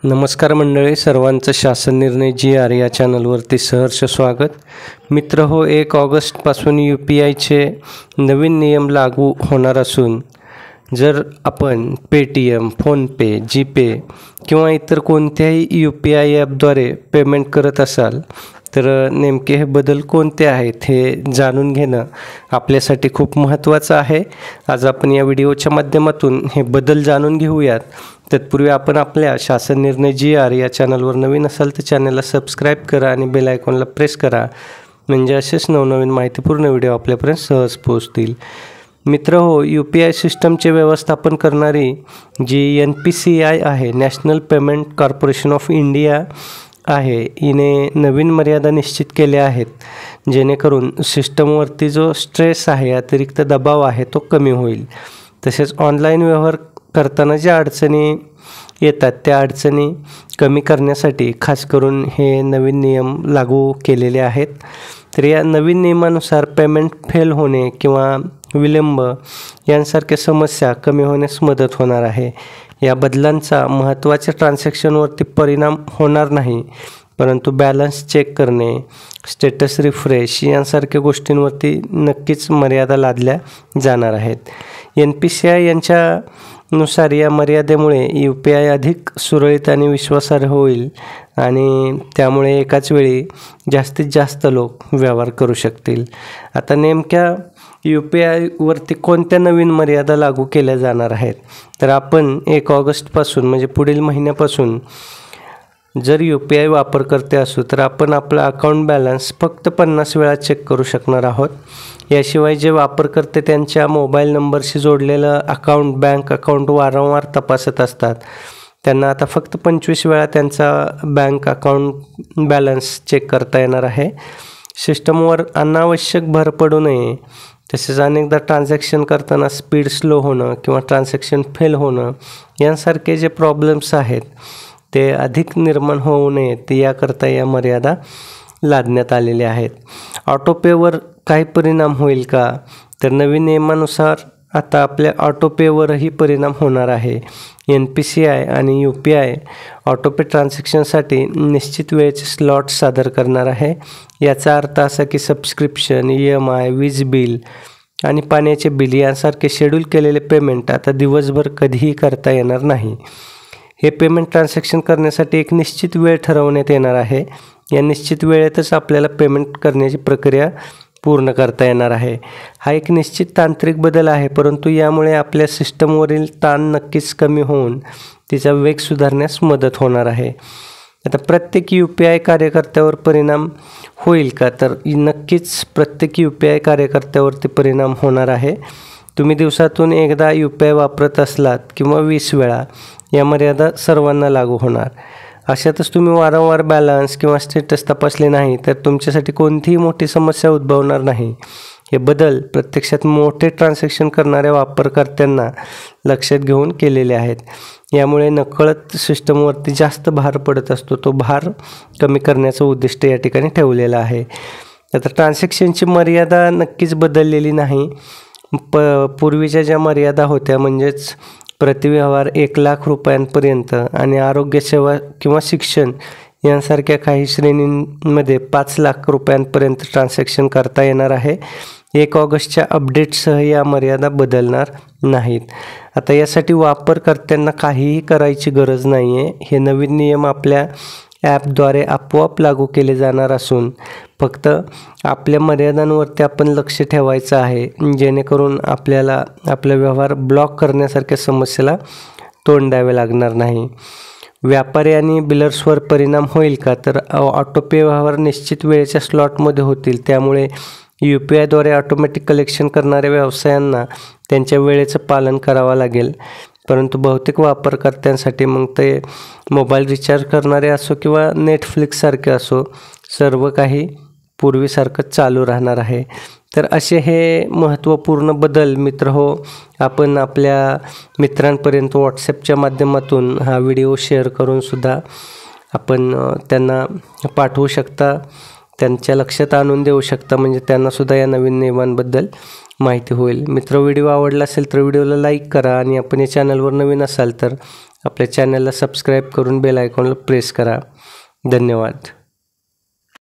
नमस्कार मंडळी, सर्वांचं शासन निर्णय GR या चॅनलवरती सहर्ष स्वागत. मित्र हो, 1 ऑगस्टपासून UPIचे नवीन नियम लागू होणार असून जर आपण पेटीएम, फोनपे, जीपे किंवा इतर कोणत्याही UPI ॲपद्वारे पेमेंट करत असाल तर नेमके हे बदल कोणते आहेत हे जाणून घेणं आपल्यासाठी खूप महत्त्वाचं आहे. आज आपण या व्हिडिओच्या माध्यमातून हे बदल जाणून घेऊयात. तत्पूर्वी आपण आपल्या शासन निर्णय GR या चॅनलवर नवीन असाल तर चॅनलला सबस्क्राईब करा आणि बेल आयकॉनला प्रेस करा, म्हणजे असेच नवनवीन माहितीपूर्ण व्हिडिओ आपल्यापर्यंत सहज पोहोचतील. मित्र हो, UPI सिस्टमचे व्यवस्थापन करणारी जी NPCI आहे, national payment corporation of India आहे, हिने नवीन मर्यादा निश्चित केल्या आहेत, जेणेकरून सिस्टमवरती जो स्ट्रेस आहे, अतिरिक्त दबाव आहे, तो कमी होईल. तसेच ऑनलाईन व्यवहार करताना ज्या अडचणी येतात त्या अडचणी कमी करण्यासाठी खास करून हे नवीन नियम लागू केलेले आहेत. तर या नवीन नियमानुसार पेमेंट फेल होणे किंवा विलंब यांसारख्या समस्या कमी होण्यास मदत होणार आहे. या बदलांचा महत्त्वाच्या ट्रान्झॅक्शनवरती परिणाम होणार नाही, परंतु बॅलन्स चेक करणे, स्टेटस रिफ्रेश यांसारख्या गोष्टींवरती नक्कीच मर्यादा लादल्या जाणार आहेत. NPCI यांच्यानुसार या मर्यादेमुळे UPI अधिक सुरळीत आणि विश्वासार्ह होईल आणि त्यामुळे एकाच वेळी जास्तीत जास्त लोक व्यवहार करू शकतील. आता नेमक्या UPIवरती कोणत्या नवीन मर्यादा लागू केल्या जाणार आहेत, तर आपण 1 ऑगस्टपासून म्हणजे पुढील महिन्यापासून जर UPI वापरकर्ते असू तर आपण आपला अकाउंट बॅलन्स फक्त 50 वेळा चेक करू शकणार आहोत. याशिवाय जे वापरकर्ते त्यांच्या मोबाईल नंबरशी जोडलेलं बँक अकाउंट वारंवार तपासत असतात त्यांना आता फक्त 25 वेळा त्यांचा बँक अकाउंट बॅलन्स चेक करता येणार आहे. सिस्टमवर अनावश्यक भर पडू नये, तसेच अनेकदा ट्रान्झॅक्शन करताना स्पीड स्लो होणं किंवा ट्रान्झॅक्शन फेल होणं यांसारखे जे प्रॉब्लेम्स आहेत ते अधिक निर्माण होऊ नयेत याकरता या मर्यादा लादण्यात आलेल्या आहेत. ऑटोपेवर काही परिणाम होईल का, तर नवीन नियमानुसार आता आपल्या ऑटोपेवरही परिणाम होणार आहे. NPCI आणि UPI ऑटोपे ट्रान्झॅक्शनसाठी निश्चित वेळेचे स्लॉट सादर करणार आहे. याचा अर्थ असा की सबस्क्रिप्शन, EMI, वीज बिल आणि पाण्याचे बिल यांसारखे शेड्यूल केलेले पेमेंट आता दिवसभर कधीही करता येणार नाही. हे पेमेंट ट्रान्झॅक्शन करण्यासाठी एक निश्चित वेळ ठरवण्यात येणार आहे. या निश्चित वेळेतच आपल्याला पेमेंट करण्याची प्रक्रिया पूर्ण करता येणार आहे. हा एक निश्चित तांत्रिक बदल आहे, परंतु यामुळे आपल्या सिस्टमवरील ताण नक्कीच कमी होऊन तिचा वेग सुधारण्यास मदत होणार आहे. आता प्रत्येक UPI कार्यकर्त्यावर परिणाम होईल का, तर नक्कीच प्रत्येक UPI कार्यकर्त्यावरती परिणाम होणार आहे. तुम्ही दिवसातून एकदा UPI वापरत असलात किंवा 20 वेळा, या मर्यादा सर्वांना लागू होणार. अशातच तुम्ही वारंवार बॅलन्स किंवा स्टेटस तपासले नाही तर तुमच्यासाठी कोणतीही मोठी समस्या उद्भवणार नाही. हे बदल प्रत्यक्षात मोठे ट्रान्झॅक्शन करणाऱ्या वापरकर्त्यांना लक्षात घेऊन केलेले आहेत. यामुळे नकळत सिस्टमवरती जास्त भार पडत असतो, तो भार कमी करण्याचं उद्दिष्ट या ठिकाणी ठेवलेलं आहे. आता ट्रान्झॅक्शनची मर्यादा नक्कीच बदललेली नाही. पूर्वीच्या ज्या मर्यादा होत्या म्हणजेच प्रतिव्यवहार 1 लाख रुपयांपर्यंत आणि आरोग्यसेवा किंवा शिक्षण यांसारख्या काही श्रेणींमध्ये 5 लाख रुपयांपर्यंत ट्रान्झॅक्शन करता येणार आहे. 1 ऑगस्टच्या अपडेटसह या मर्यादा बदलणार नाहीत. आता यासाठी वापरकर्त्यांना काहीही करायची गरज नाही आहे. हे नवीन नियम आपल्या ॲपद्वारे आपोआप लागू केले जाणार असून फक्त आपल्या मर्यादांवरती आपण लक्ष ठेवायचं आहे, जेणेकरून आपल्याला आपला व्यवहार ब्लॉक करण्यासारख्या समस्येला तोंड द्यावे लागणार नाही. व्यापारी आणि बिलर्सवर परिणाम होईल का, तर ऑटोपे व्यवहार निश्चित वेळेच्या स्लॉटमध्ये होतील. त्यामुळे UPIद्वारे ऑटोमॅटिक कलेक्शन करणाऱ्या व्यवसायांना त्यांच्या वेळेचं पालन करावं लागेल. परंतु बहुतेक वापरकर्त्यांसाठी मग ते मोबाईल रिचार्ज करणारे असो किंवा नेटफ्लिक्ससारखे असो, सर्व काही पूर्वीसारखं चालू राहणार आहे. तर असे हे महत्त्वपूर्ण बदल मित्र हो, आपण आपल्या मित्रांपर्यंत WhatsAppच्या माध्यमातून हा व्हिडिओ शेअर करूनसुद्धा आपण त्यांना पाठवू शकता, त्यांच्या लक्षात आणून देऊ शकता, म्हणजे त्यांनासुद्धा या नवीन नियमांबद्दल माहिती होईल. मित्र, व्हिडिओ आवडला असेल तर व्हिडिओला लाईक करा आणि आपण या चॅनलवर नवीन असाल तर आपल्या चॅनलला सबस्क्राईब करून बेल आयकॉनला प्रेस करा. धन्यवाद.